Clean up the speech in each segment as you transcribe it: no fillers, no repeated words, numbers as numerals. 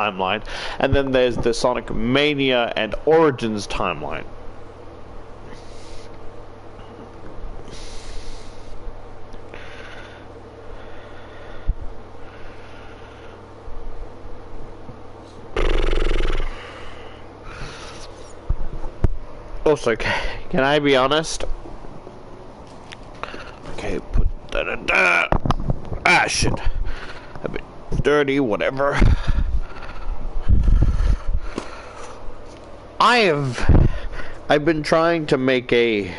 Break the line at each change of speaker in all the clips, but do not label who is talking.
timeline, and then there's the Sonic Mania and Origins timeline. Also, can I be honest? Okay, put that. Ah, shit. A bit dirty, whatever. I've been trying to make a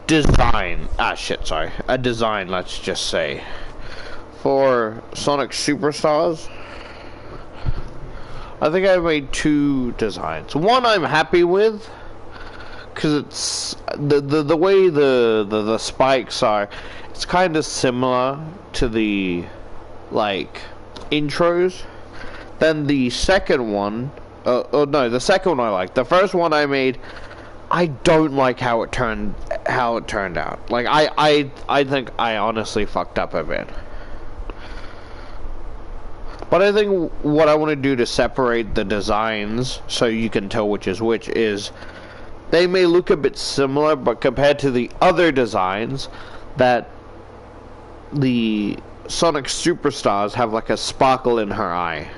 design. Ah, shit, sorry. A design, let's just say, for Sonic Superstars. I think I made 2 designs. One I'm happy with, because it's the way the spikes are. It's kind of similar to the like intros. Then the second one, oh no, the second one I like. The first one I made, I don't like how it turned out. Like I think I honestly fucked up a bit. But I think what I want to do to separate the designs so you can tell which is which is they may look a bit similar, but compared to the other designs, that the Sonic Superstars have like a sparkle in her eye.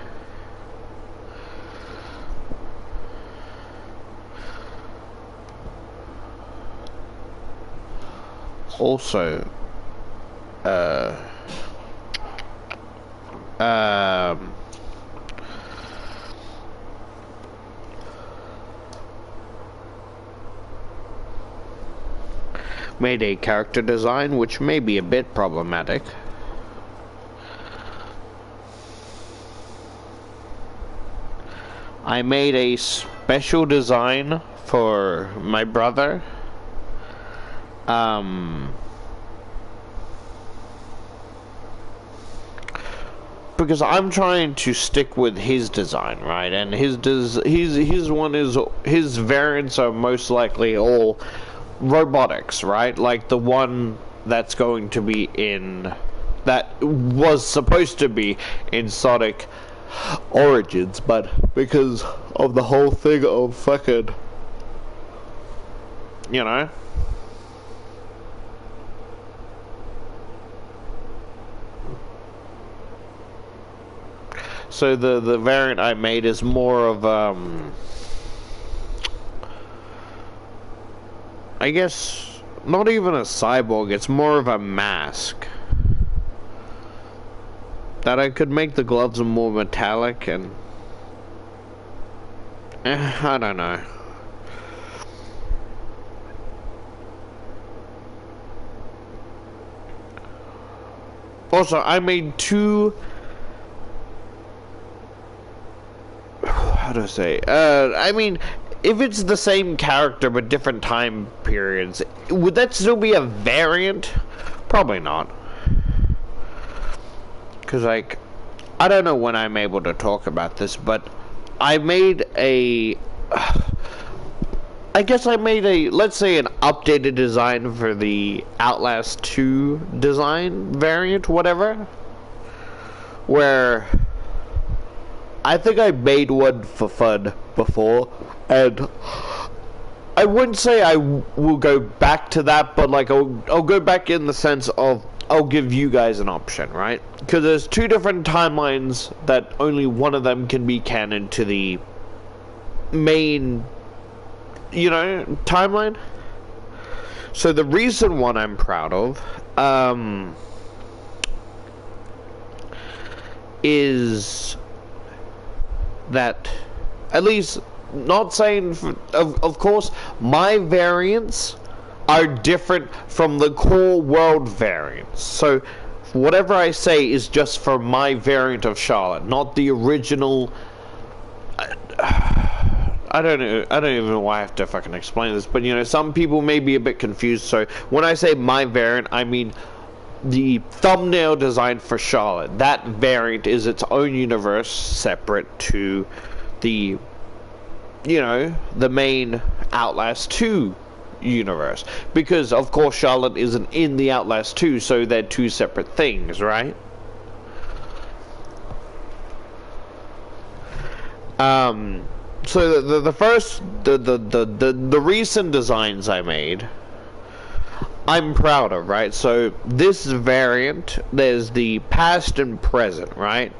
Also, made a character design which may be a bit problematic. I made a special design for my brother. Because I'm trying to stick with his design, right? And his one is, his variants are most likely all robotics, right? Like the one that's going to be in, that was supposed to be in Sonic Origins, but because of the whole thing of fucking, you know, so the variant I made is more of I guess not even a cyborg, it's more of a mask. That I could make the gloves more metallic and I don't know. Also, I made 2, how do I say, I mean, if it's the same character but different time periods, would that still be a variant? Probably not. Because, like, I don't know when I'm able to talk about this, but I made a, I guess I made a, let's say, an updated design for the Outlast 2 design variant, whatever, where I think I made one for fun before, and I wouldn't say I will go back to that, but like I'll go back in the sense of I'll give you guys an option, right? Because there's 2 different timelines that only one of them can be canon to the main, you know, timeline. So the recent one I'm proud of is that, at least, not saying, of course, my variants are different from the core world variants. So whatever I say is just for my variant of Charlotte, not the original. I don't even know why I have to fucking explain this, but you know, some people may be a bit confused. So when I say my variant, I mean the thumbnail design for Charlotte. That variant is its own universe, separate to the, you know, the main Outlast 2 universe. Because, of course, Charlotte isn't in the Outlast 2, so they're 2 separate things, right? So the first the recent designs I made, I'm proud of, right? So this variant, there's the past and present, right?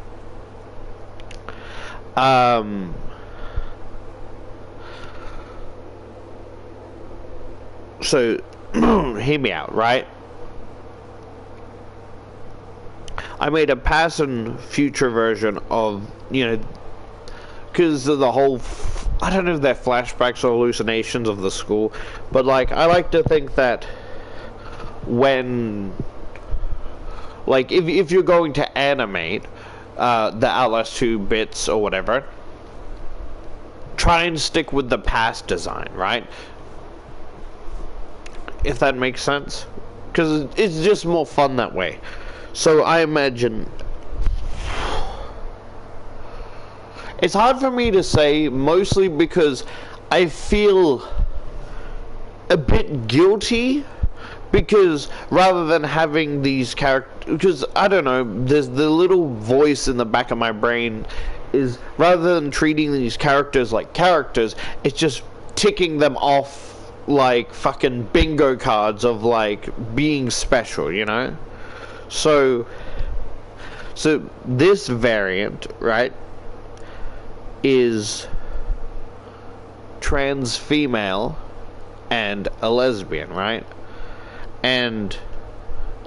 So hear me out, right? I made a past and future version of, you know, because of the whole, I don't know if they're flashbacks or hallucinations of the school, but like, I like to think that when, like, if you're going to animate the Outlast 2 bits or whatever, try and stick with the past design, right? If that makes sense, because it's just more fun that way. So I imagine, it's hard for me to say, mostly because I feel a bit guilty, because rather than having these characters, because I don't know, there's the little voice in the back of my brain is, rather than treating these characters like characters, it's just ticking them off like fucking bingo cards of like being special, you know? So this variant, right, is trans female and a lesbian, right? And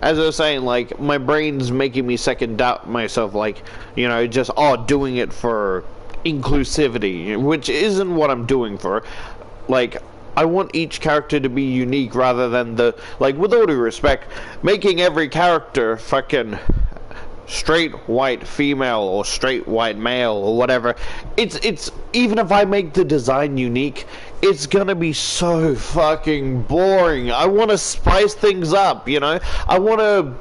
as I was saying, like, my brain's making me second doubt myself, like, you know, just doing it for inclusivity, which isn't what I'm doing for. Like, I want each character to be unique rather than the, like, with all due respect, making every character fucking straight white female or straight white male or whatever. It's even if I make the design unique, it's gonna be so fucking boring. I want to spice things up, you know? I want to,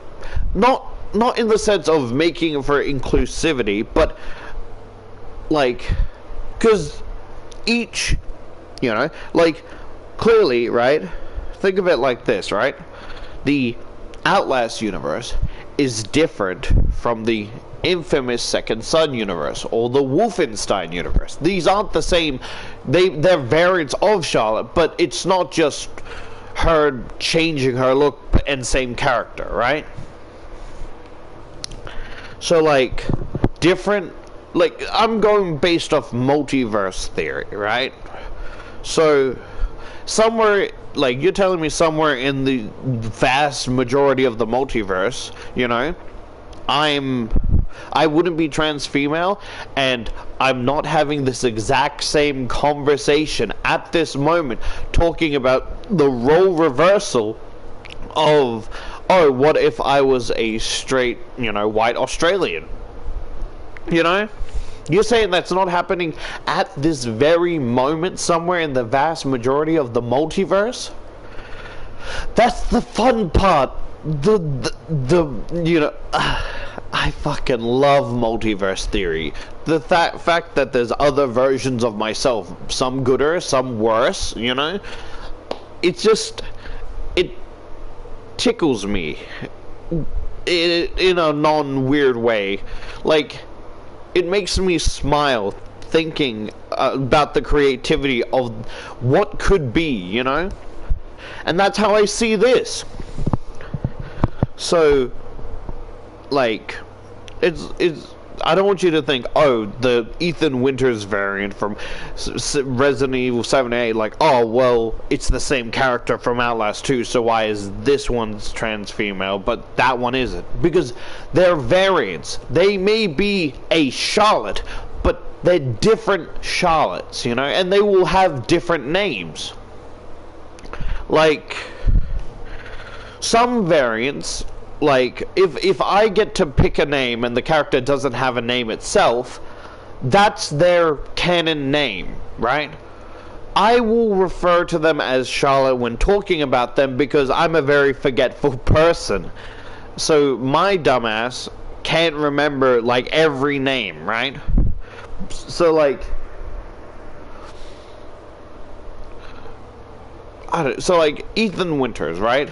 not in the sense of making it for inclusivity, but like, because each, you know, like, clearly, right, think of it like this, right? The Outlast universe is different from the infamous Second Son universe or the Wolfenstein universe. These aren't the same. They're variants of Charlotte, but it's not just her changing her look and same character, right? So like different, like, I'm going based off multiverse theory, right? So somewhere, like, you're telling me somewhere in the vast majority of the multiverse, you know, I wouldn't be trans female, and I'm not having this exact same conversation at this moment talking about the role reversal of, oh, what if I was a straight, you know, white Australian, you know? You're saying that's not happening at this very moment somewhere in the vast majority of the multiverse? That's the fun part. The you know, I fucking love multiverse theory. The fact that there's other versions of myself, some gooder, some worse, you know? It's just, it tickles me in a non-weird way. Like, it makes me smile thinking about the creativity of what could be, you know? And that's how I see this. So, like, it's I don't want you to think, oh, the Ethan Winters variant from Resident Evil 7 and 8, like, oh, well, it's the same character from Outlast 2, so why is this one's trans female, but that one isn't? Because they're variants. They may be a Charlotte, but they're different Charlottes, you know, and they will have different names. Like, some variants, like, if I get to pick a name and the character doesn't have a name itself, that's their canon name, right? I will refer to them as Charlotte when talking about them because I'm a very forgetful person. So my dumbass can't remember, like, every name, right? So, like, like, Ethan Winters, right?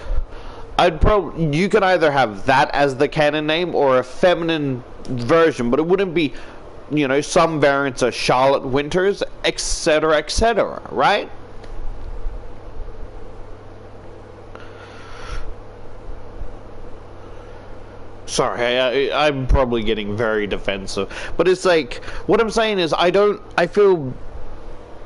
You could either have that as the canon name or a feminine version, but it wouldn't be you know, some variants are Charlotte Winters, etc., right? Sorry, I'm probably getting very defensive, but it's like, what I'm saying is, I feel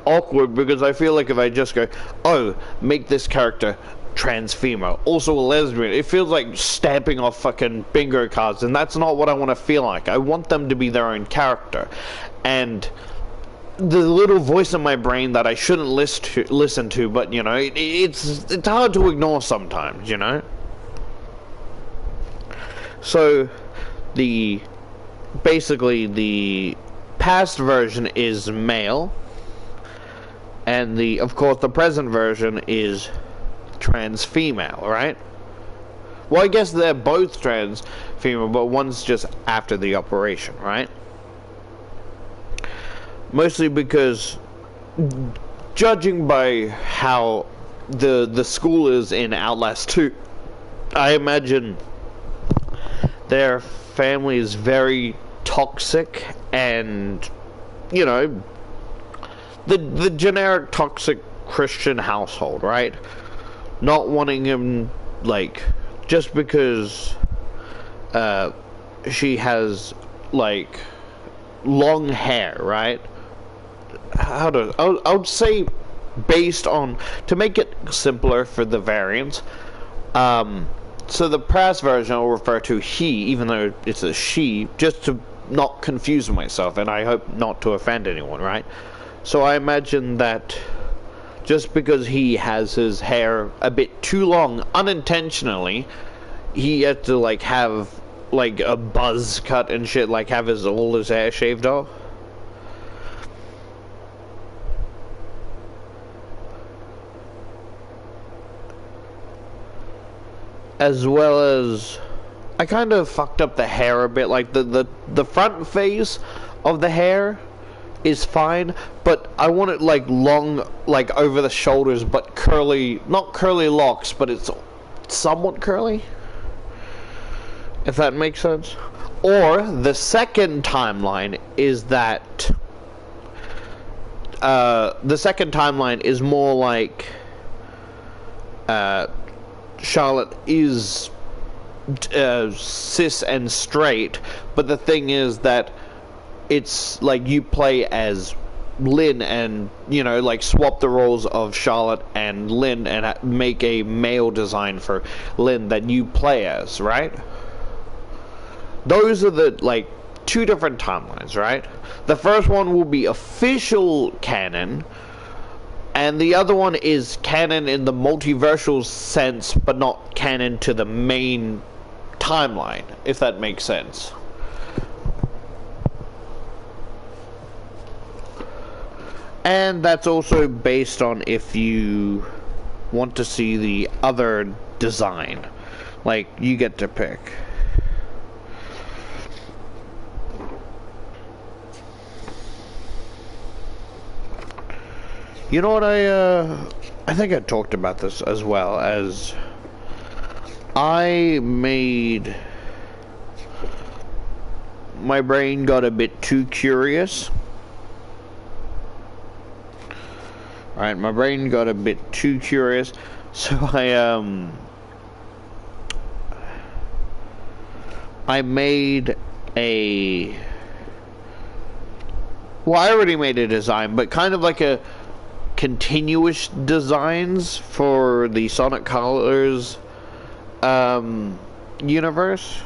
awkward because I feel like if I just go, oh, make this character trans female, also a lesbian, it feels like stamping off fucking bingo cards, and that's not what I want to feel like. I want them to be their own character, and the little voice in my brain that I shouldn't listen to, but you know, it's hard to ignore sometimes, you know. So, basically the past version is male, and of course the present version is trans female, right? Well, I guess they're both trans female, but one's just after the operation, right? Mostly because, judging by how the school is in Outlast 2, I imagine their family is very toxic, and you know, the generic toxic Christian household, right? Not wanting him, like, just because she has like long hair, right? I would say, based on, to make it simpler for the variants, so the past version I'll refer to he, even though it's a she, just to not confuse myself, and I hope not to offend anyone, right? So I imagine that just because he has his hair a bit too long, unintentionally, he had to like have like a buzz cut and shit, like have all his hair shaved off. As well as, I kind of fucked up the hair a bit, like the front phase of the hair is fine, but I want it like long, like over the shoulders, but curly, not curly locks, but it's somewhat curly, if that makes sense. Or the second timeline is that the second timeline is more like Charlotte is cis and straight, but the thing is that it's like you play as Lynn, and you know, like swap the roles of Charlotte and Lynn and make a male design for Lynn that you play as, right? Those are the like two different timelines, right? The first one will be official canon, and the other one is canon in the multiversal sense, but not canon to the main timeline, if that makes sense. And that's also based on if you want to see the other design. Like, you get to pick. You know what, I think I talked about this as well, as my brain got a bit too curious. Alright, my brain got a bit too curious, so I made a, well, I already made a design, but kind of like a continuous designs for the Sonic Colors universe,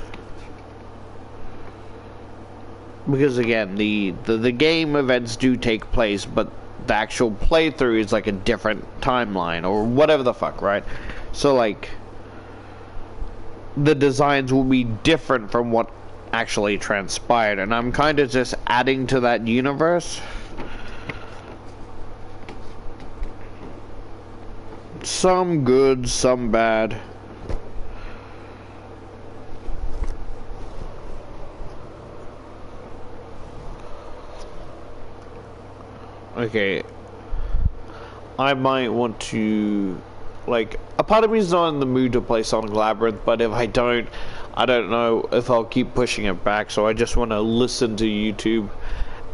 because again, the game events do take place, but the actual playthrough is like a different timeline or whatever the fuck, right? So like the designs will be different from what actually transpired, and I'm kind of just adding to that universe. Some good, some bad. Okay, I might want to, like, a part of me is not in the mood to play Sonic Labyrinth, but if I don't know if I'll keep pushing it back, so I just want to listen to YouTube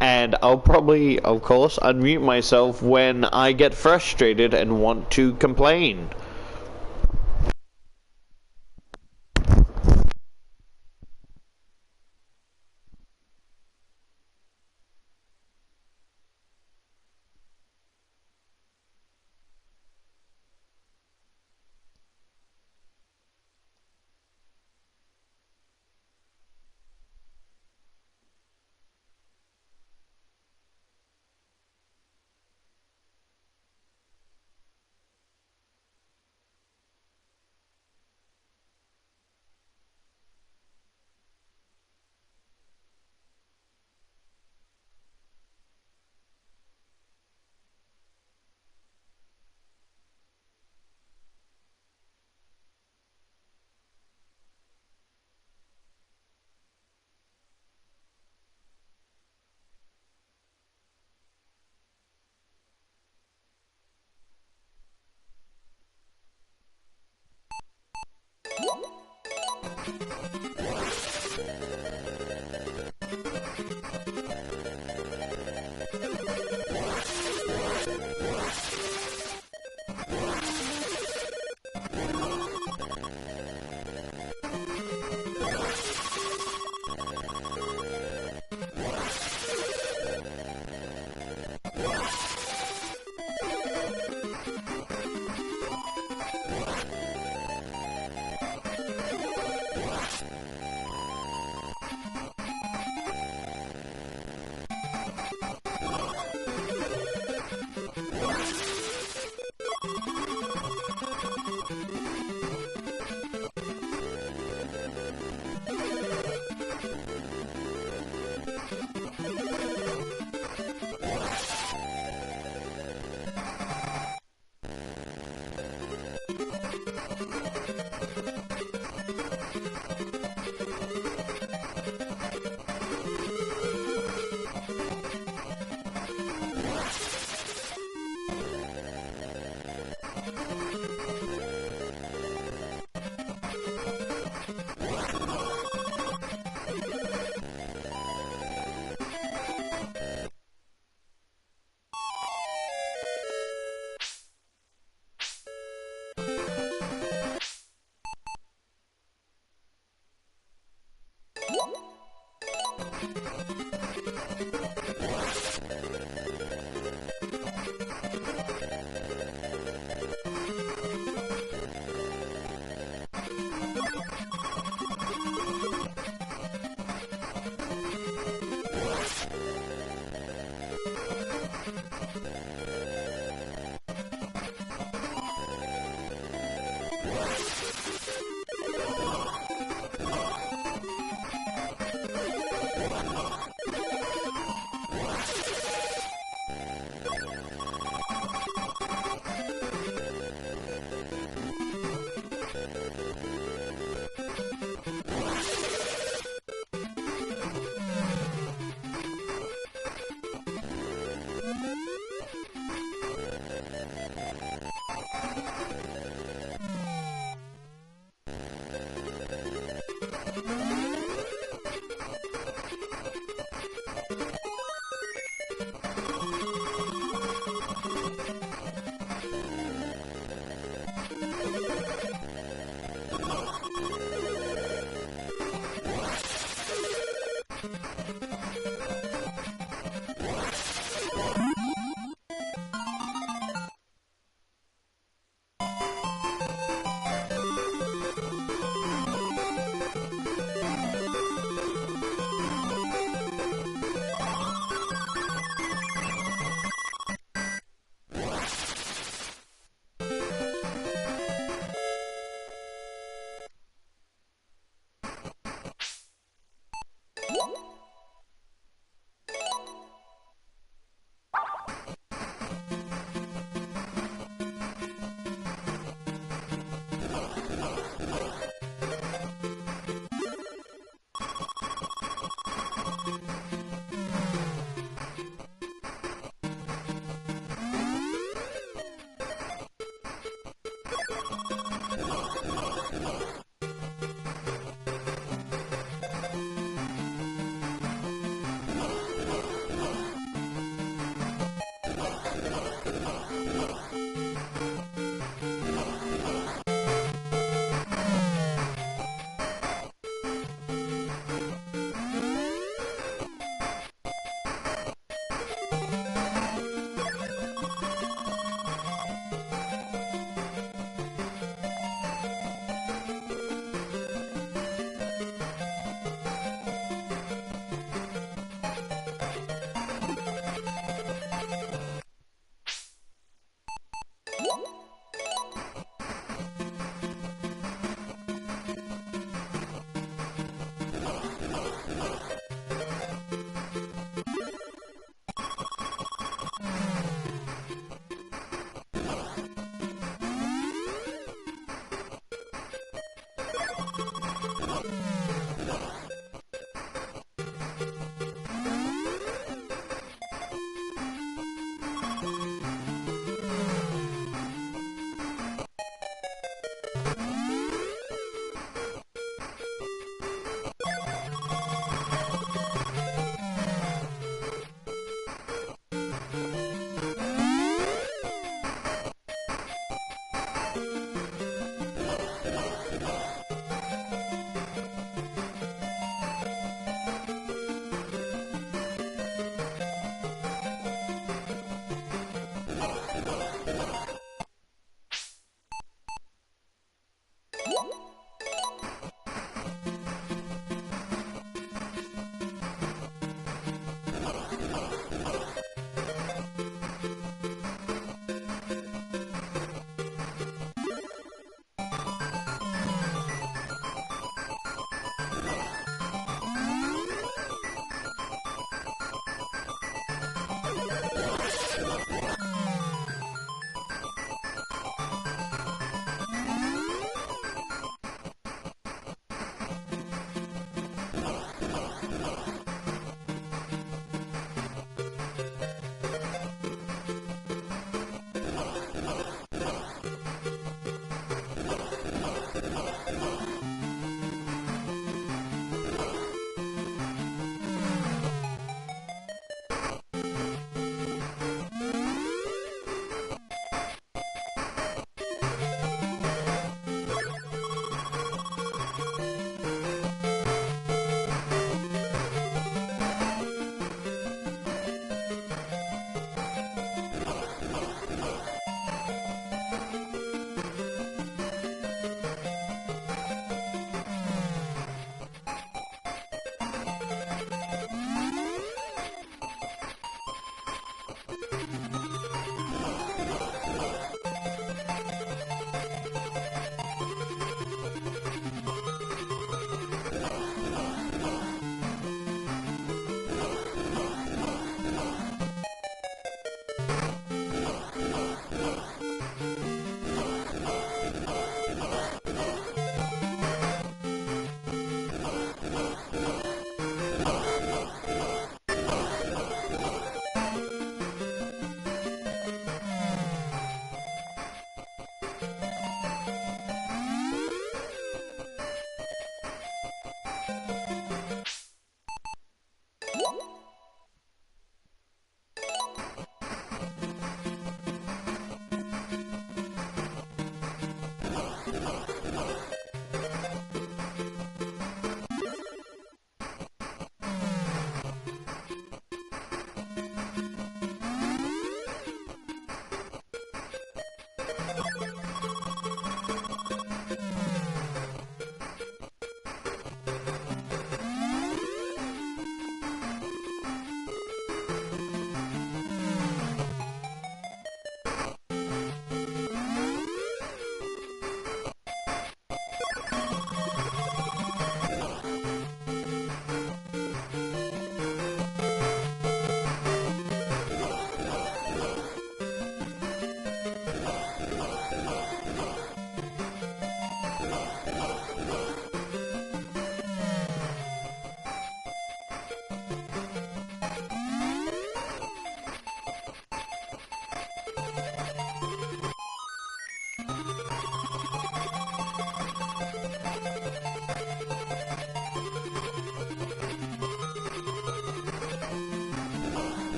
And I'll probably, of course, unmute myself when I get frustrated and want to complain.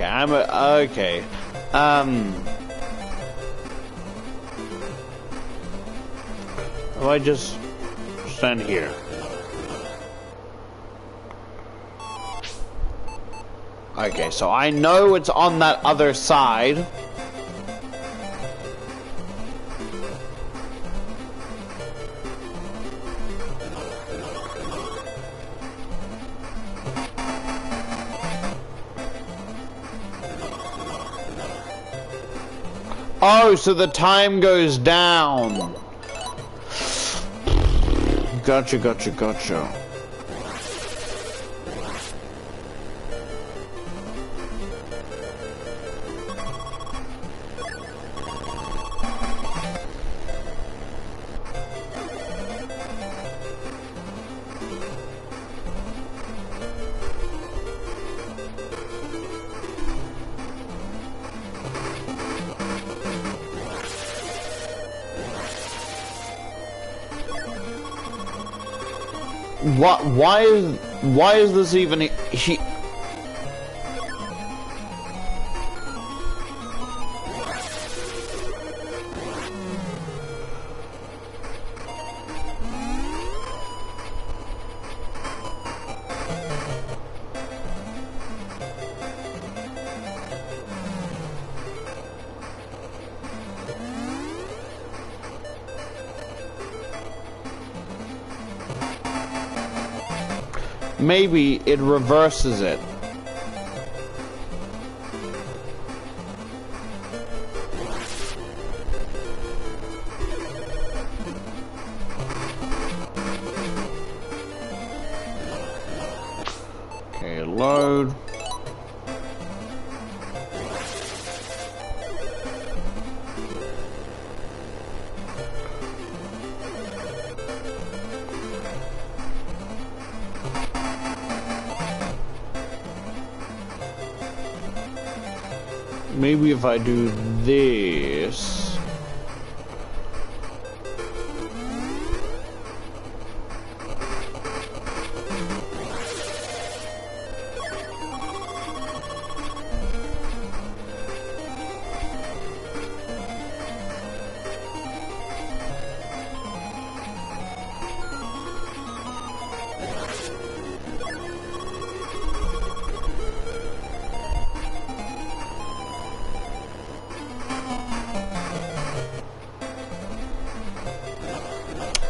Okay, okay. If I just stand here. Okay, so I know it's on that other side. Oh, so the time goes down. Gotcha, gotcha, gotcha. What? Why is this even he? Maybe it reverses it. Okay, load. Maybe if I do this.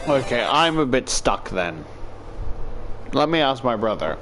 Okay, I'm a bit stuck then. Let me ask my brother.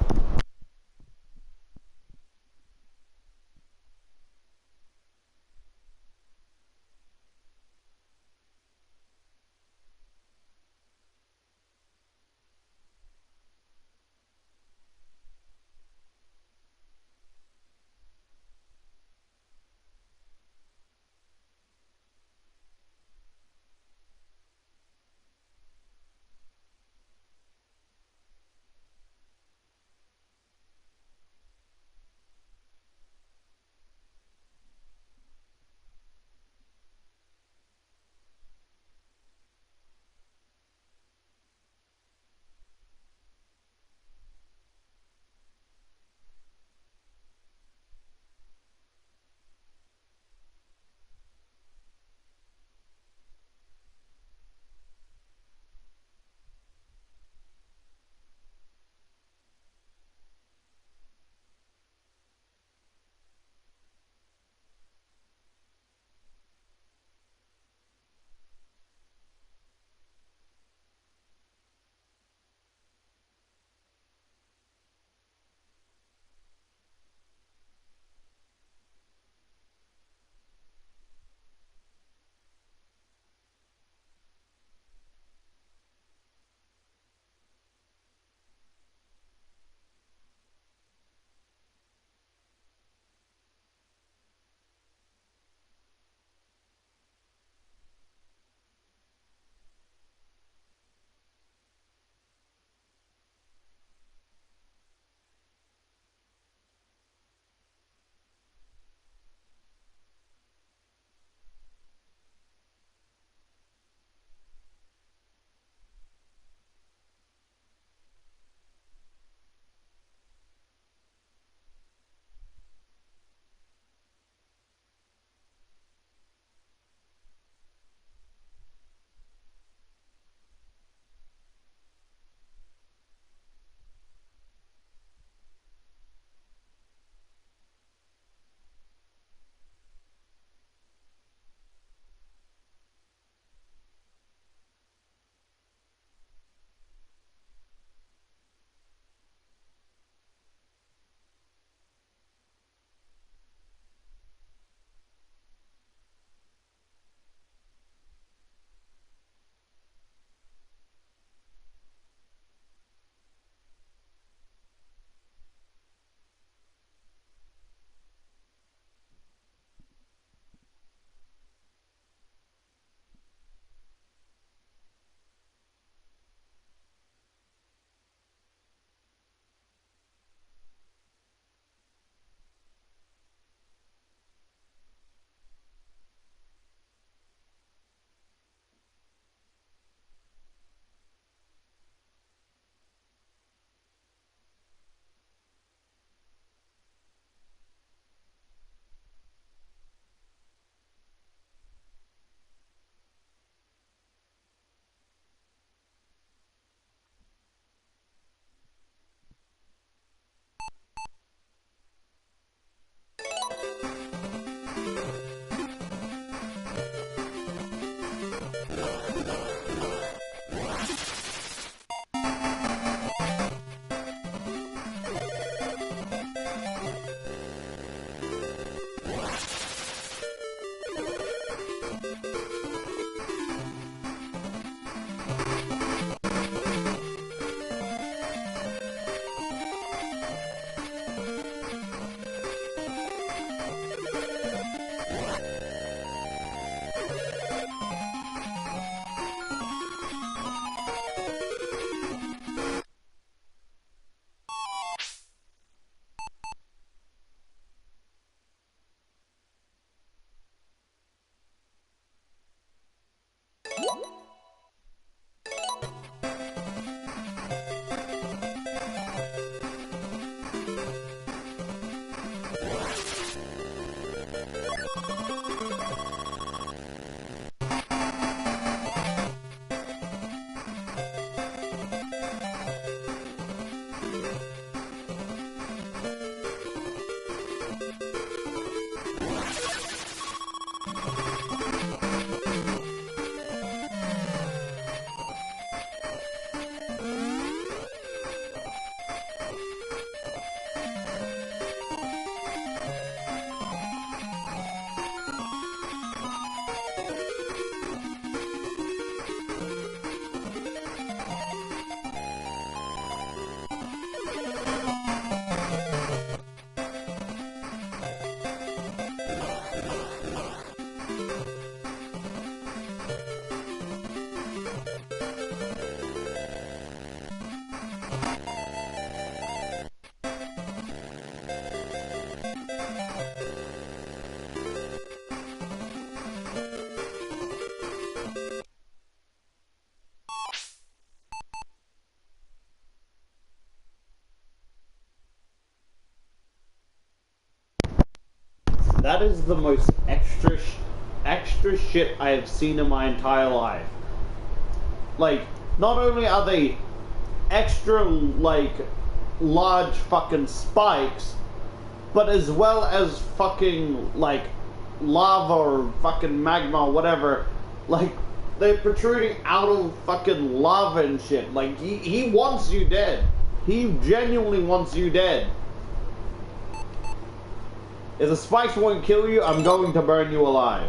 That is the most extra shit I have seen in my entire life. Like, not only are they extra, like, large fucking spikes, but as well as fucking, like, lava or fucking magma or whatever, like, they're protruding out of fucking lava and shit. Like, he wants you dead. He genuinely wants you dead. If the spikes won't kill you, I'm going to burn you alive.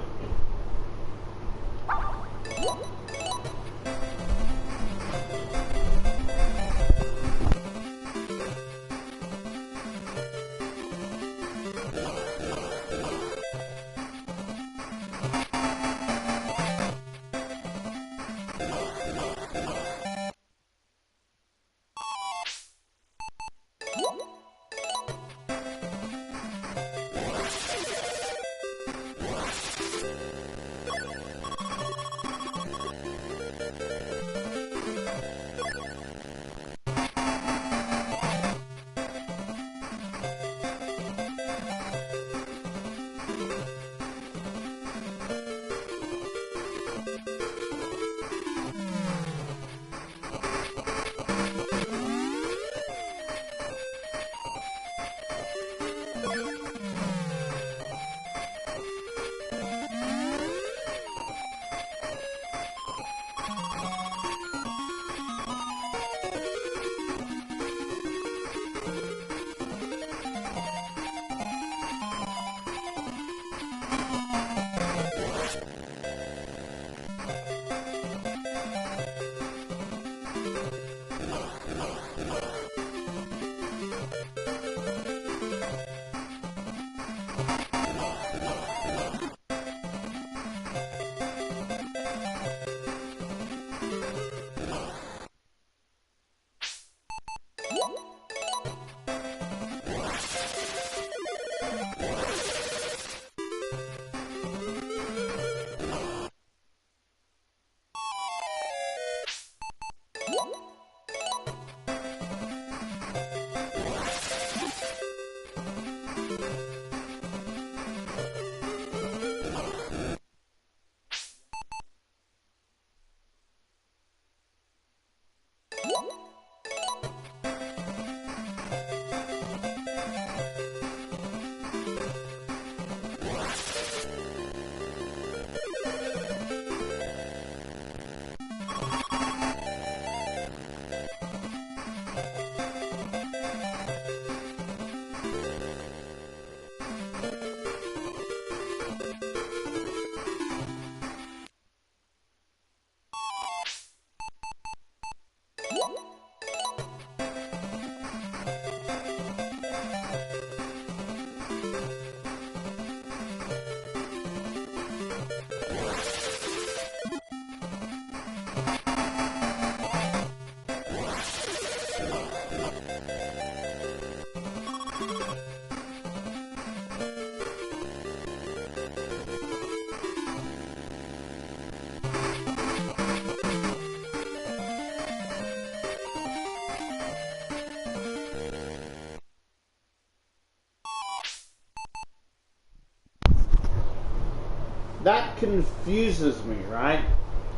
That confuses me, right?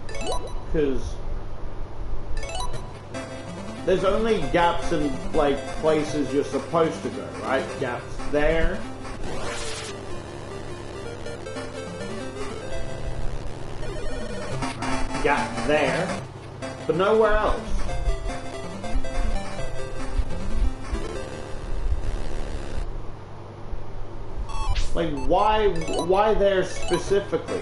Because there's only gaps in, like, places you're supposed to go, right? Gaps there. Right. Gap there. But nowhere else. Like, why there specifically?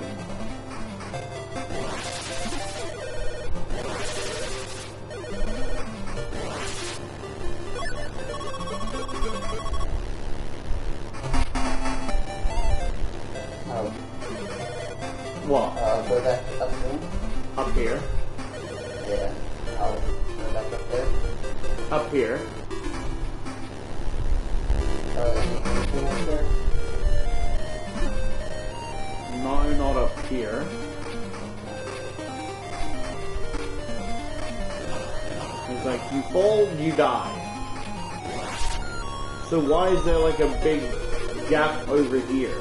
What?
Go back up soon.
Up here.
Yeah. I'll go back up there.
Up here.
Anything up there?
No, not up here. It's like, you fall, you die. So why is there like a big gap over here?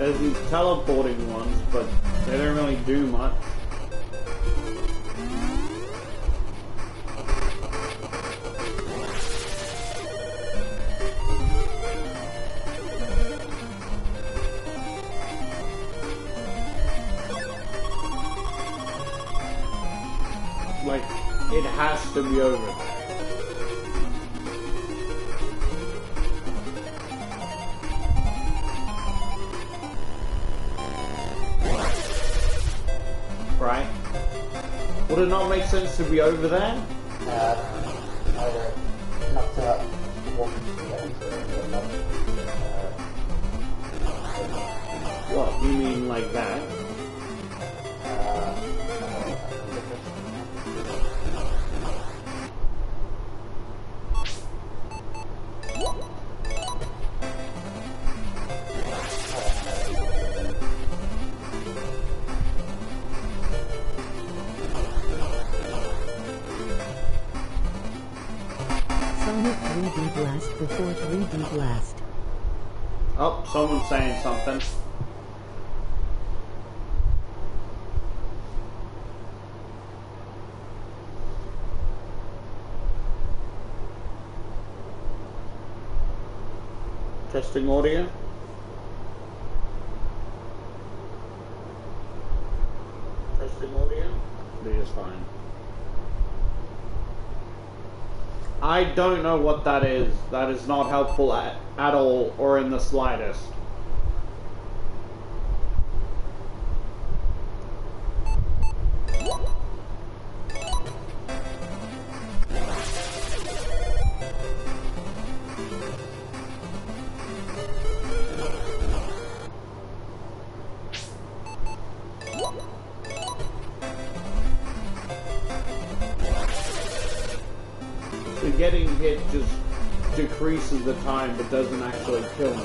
There's these teleporting ones, but they don't really do much. Like, it has to be over there. Right? Would it not make sense to be over there?
Either not to walk into the
What, you mean like that?
Sonic 3D Blast before 3D Blast.
Oh, someone's saying something. Testing audio. Testing audio. It is fine. I don't know what that is. That is not helpful at all or in the slightest. Getting hit just decreases the time but doesn't actually kill me.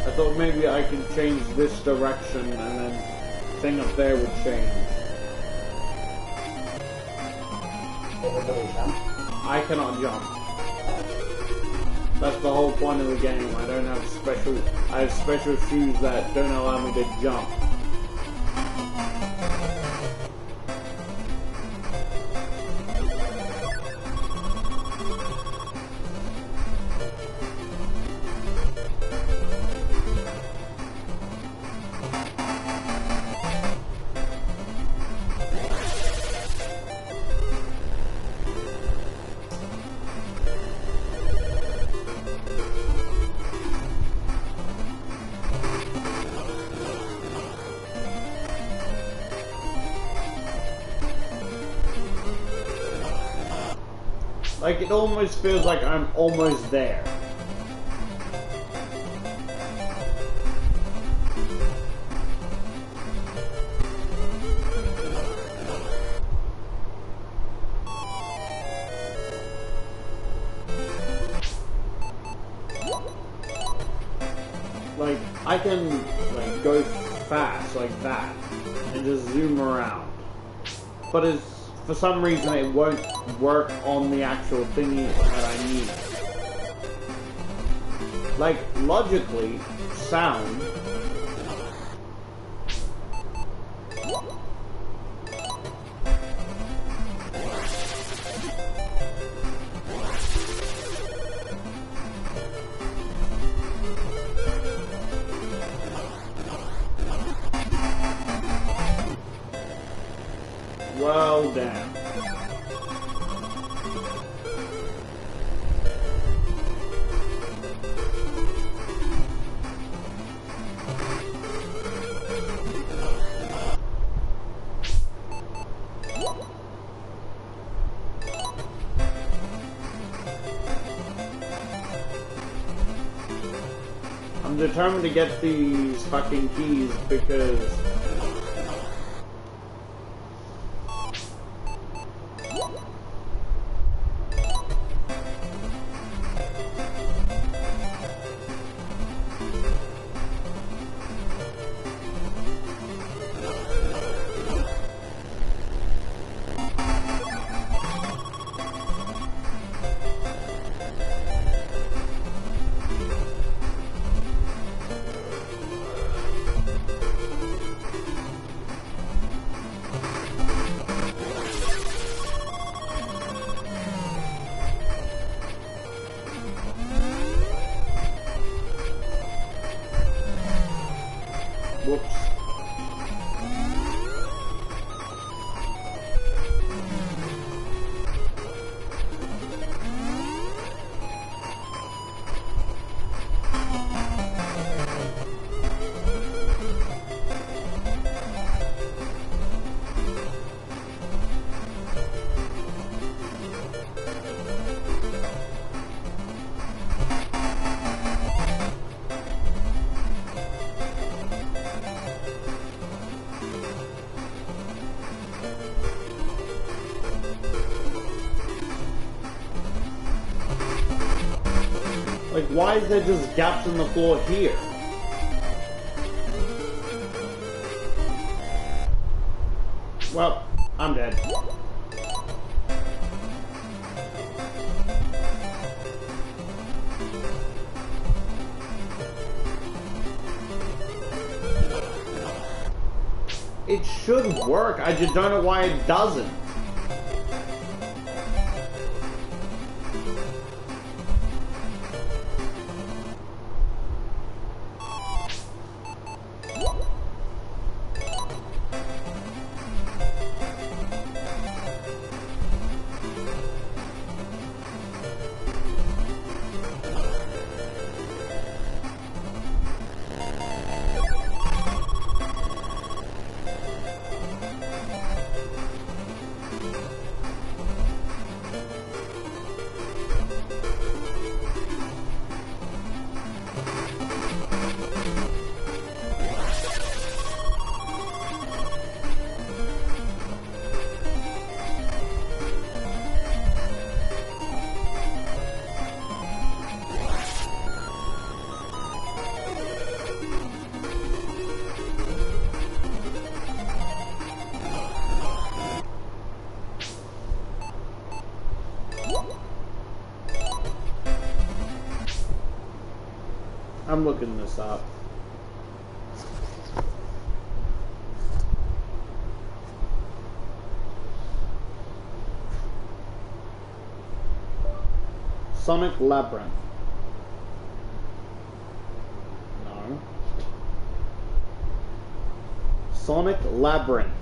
I thought maybe I could change this direction and then thing up there would change. I cannot jump. That's the whole point of the game. I don't have special. I have special shoes that don't allow me to jump. Like, it almost feels like I'm almost there. Like, I can, like, go fast like that and just zoom around. But it's, for some reason, it won't work on the actual thingy that I need. Like, logically, sound. Well, damn. I'm determined to get these fucking keys because Like, why is there just gaps in the floor here? Well, I'm dead. It should work, I just don't know why it doesn't. I'm looking this up. Sonic Labyrinth. No. Sonic Labyrinth.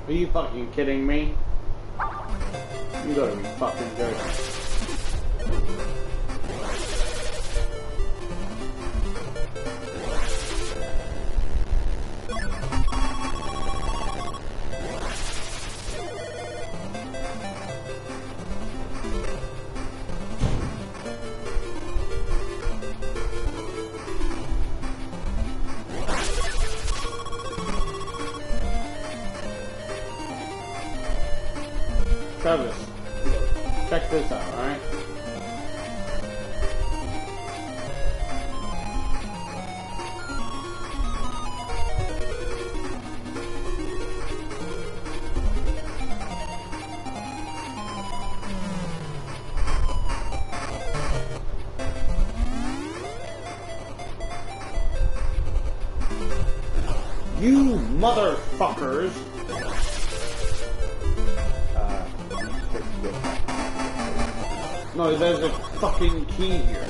Are you fucking kidding me? You gotta be fucking joking. Travis, check this out, alright? You motherfuckers! No, there's a fucking key here.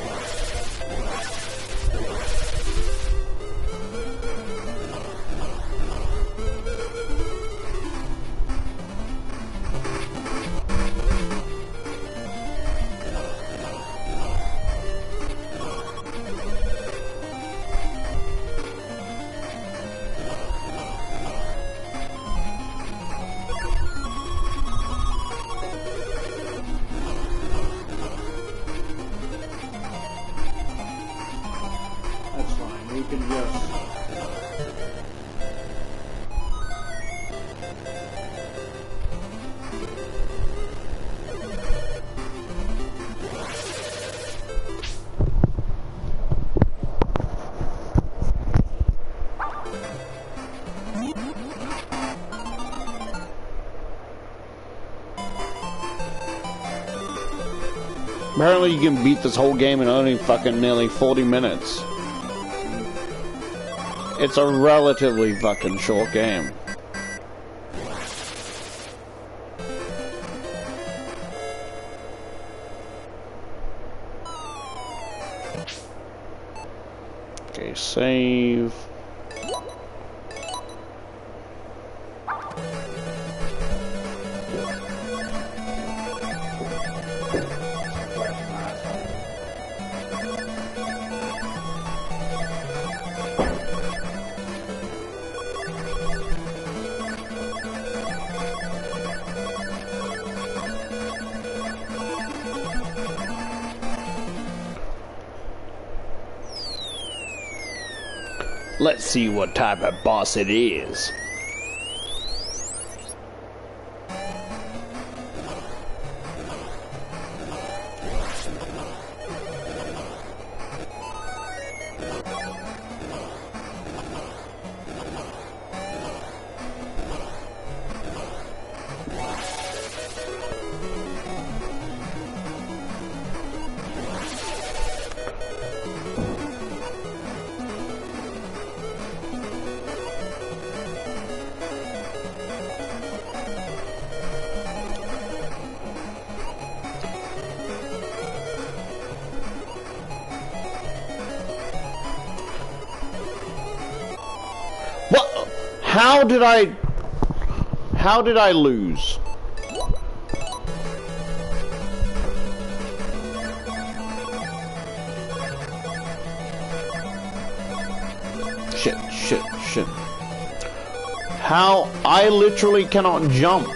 Apparently you can beat this whole game in only fucking nearly 40 minutes. It's a relatively fucking short game. Okay, save. Let's see what type of boss it is. What? How did I lose? Shit. How? I literally cannot jump.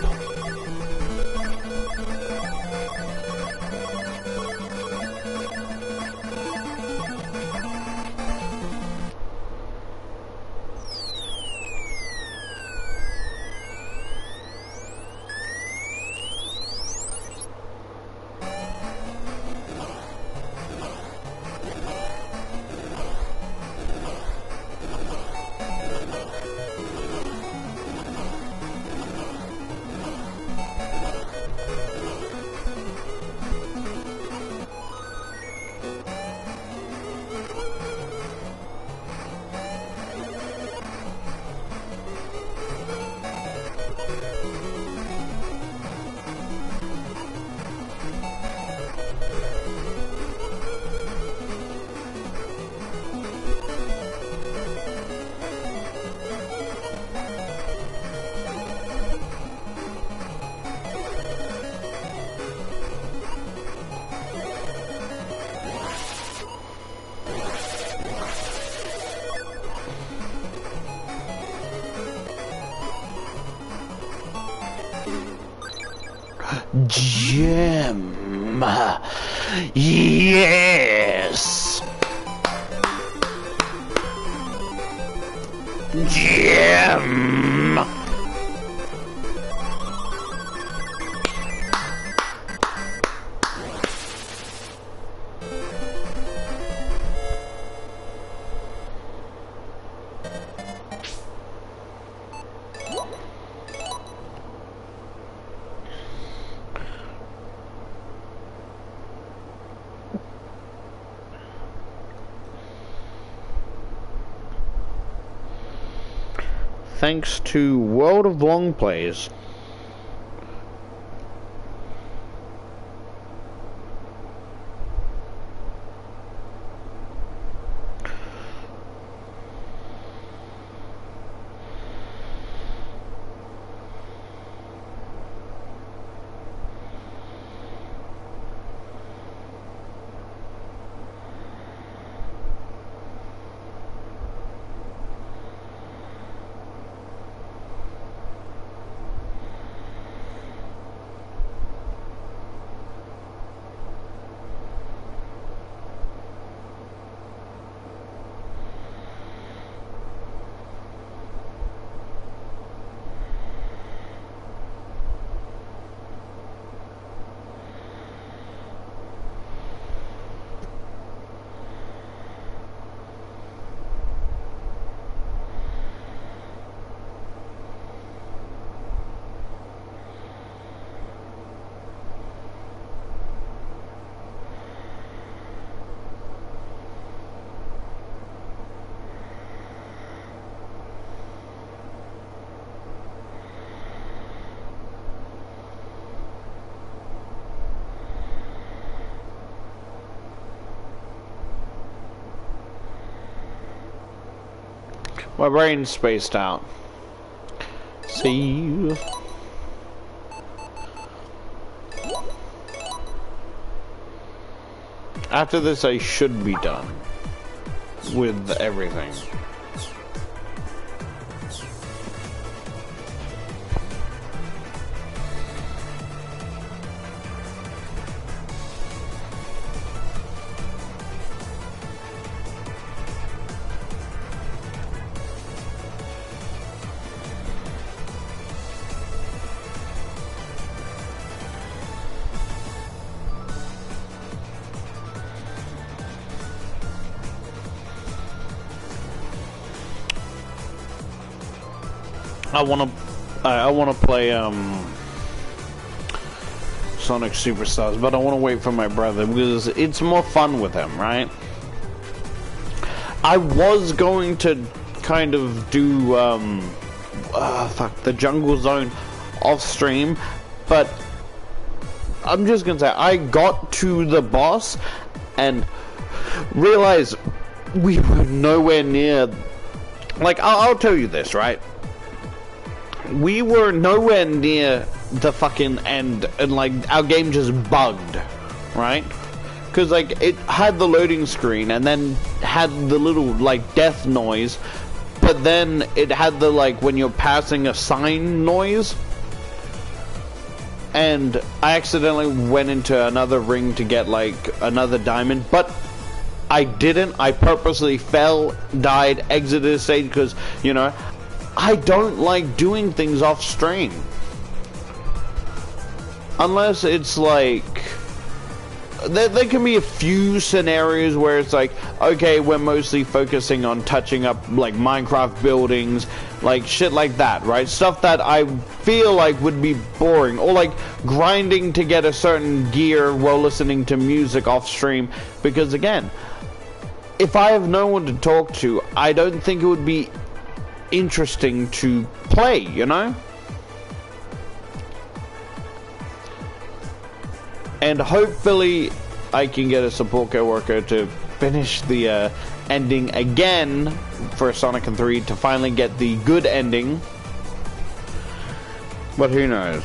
Gem. Yes. Gem. Thanks to World of Long Plays. My brain's spaced out. See you. After this, I should be done with everything. I wanna play Sonic Superstars, but I wanna wait for my brother because it's more fun with him, right? I was going to kind of do the Jungle Zone off stream, but I'm just gonna say I got to the boss and realized we were nowhere near. Like, I'll tell you this, right? We were nowhere near the fucking end, and like our game just bugged, right? Because like it had the loading screen and then had the little like death noise, but then it had the like when you're passing a sign noise. And I accidentally went into another ring to get like another diamond, but I didn't. I purposely fell, died, exited the stage because, you know, I don't like doing things off stream. Unless it's like, there can be a few scenarios where it's like, okay, we're mostly focusing on touching up like Minecraft buildings, like shit like that, right? Stuff that I feel like would be boring, or like grinding to get a certain gear while listening to music off stream, because again, if I have no one to talk to, I don't think it would be interesting to play, you know? And hopefully I can get a support co-worker to finish the ending again for Sonic and 3 to finally get the good ending. But who knows?